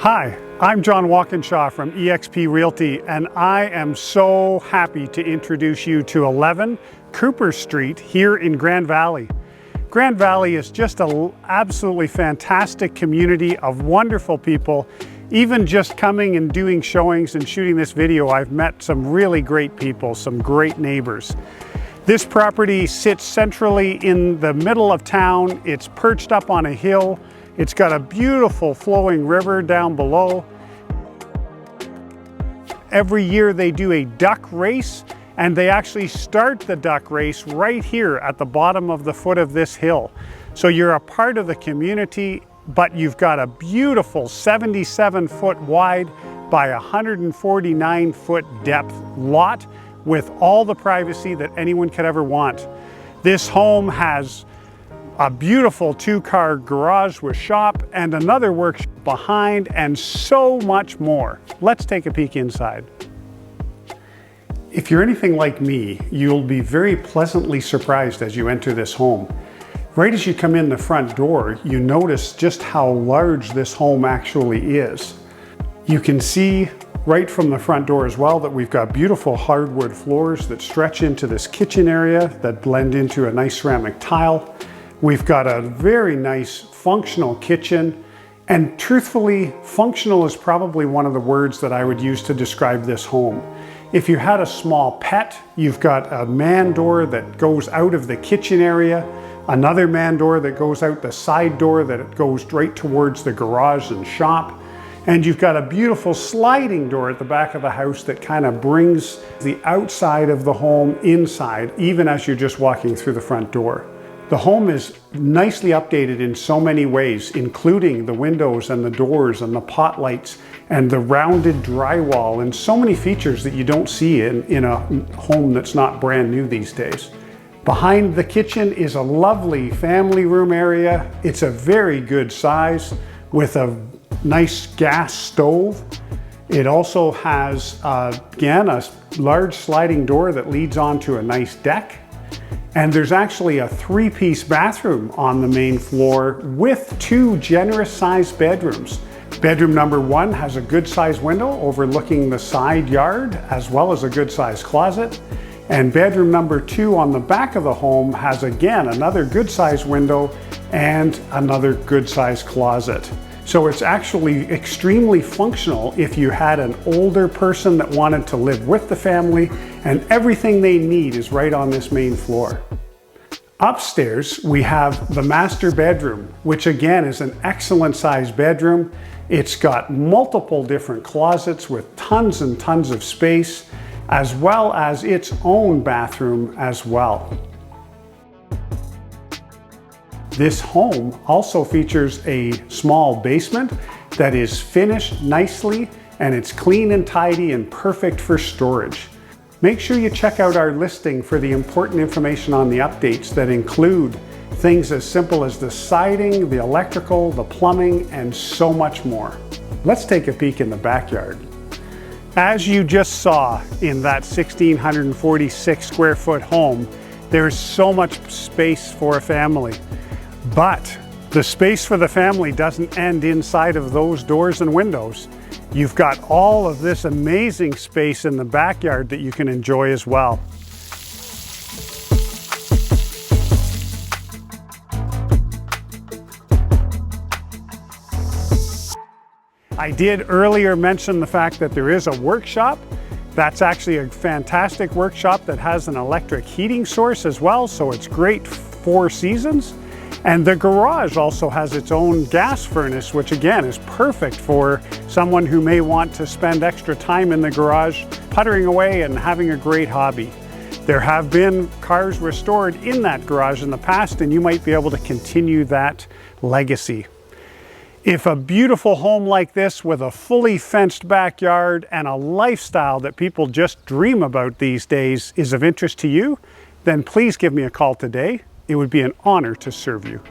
Hi, I'm John Walkinshaw from eXp Realty, and I am so happy to introduce you to 11 Cooper Street here in Grand Valley. Grand Valley is just an absolutely fantastic community of wonderful people. Even just coming and doing showings and shooting this video, I've met some really great people, some great neighbors. This property sits centrally in the middle of town. It's perched up on a hill. It's got a beautiful flowing river down below. Every year they do a duck race, and they actually start the duck race right here at the bottom of the foot of this hill. So you're a part of the community, but you've got a beautiful 77-foot wide by 149-foot depth lot with all the privacy that anyone could ever want. This home has a beautiful 2-car garage with shop and another workshop behind, and so much more. Let's take a peek inside. If you're anything like me, you'll be very pleasantly surprised as you enter this home. Right as you come in the front door, you notice just how large this home actually is. You can see right from the front door as well that we've got beautiful hardwood floors that stretch into this kitchen area that blend into a nice ceramic tile. We've got a very nice functional kitchen, and truthfully, functional is probably one of the words that I would use to describe this home. If you had a small pet, you've got a man door that goes out of the kitchen area, another man door that goes out the side door that goes right towards the garage and shop, and you've got a beautiful sliding door at the back of the house that kind of brings the outside of the home inside, even as you're just walking through the front door. The home is nicely updated in so many ways, including the windows and the doors and the pot lights and the rounded drywall, and so many features that you don't see in a home that's not brand new these days. Behind the kitchen is a lovely family room area. It's a very good size with a nice gas stove. It also has, again, a large sliding door that leads onto a nice deck. And there's actually a 3-piece bathroom on the main floor with 2 generous sized bedrooms. Bedroom number 1 has a good sized window overlooking the side yard, as well as a good sized closet. And bedroom number 2 on the back of the home has, again, another good sized window and another good sized closet. So it's actually extremely functional if you had an older person that wanted to live with the family, and everything they need is right on this main floor. Upstairs, we have the master bedroom, which again is an excellent sized bedroom. It's got multiple different closets with tons and tons of space, as well as its own bathroom as well. This home also features a small basement that is finished nicely, and it's clean and tidy and perfect for storage. Make sure you check out our listing for the important information on the updates that include things as simple as the siding, the electrical, the plumbing, and so much more. Let's take a peek in the backyard. As you just saw in that 1,646 square foot home, there's so much space for a family. But the space for the family doesn't end inside of those doors and windows. You've got all of this amazing space in the backyard that you can enjoy as well. I did earlier mention the fact that there is a workshop. That's actually a fantastic workshop that has an electric heating source as well, so it's great 4 seasons. And the garage also has its own gas furnace, which again is perfect for someone who may want to spend extra time in the garage puttering away and having a great hobby. There have been cars restored in that garage in the past, and you might be able to continue that legacy. If a beautiful home like this with a fully fenced backyard and a lifestyle that people just dream about these days is of interest to you, then please give me a call today. It would be an honor to serve you.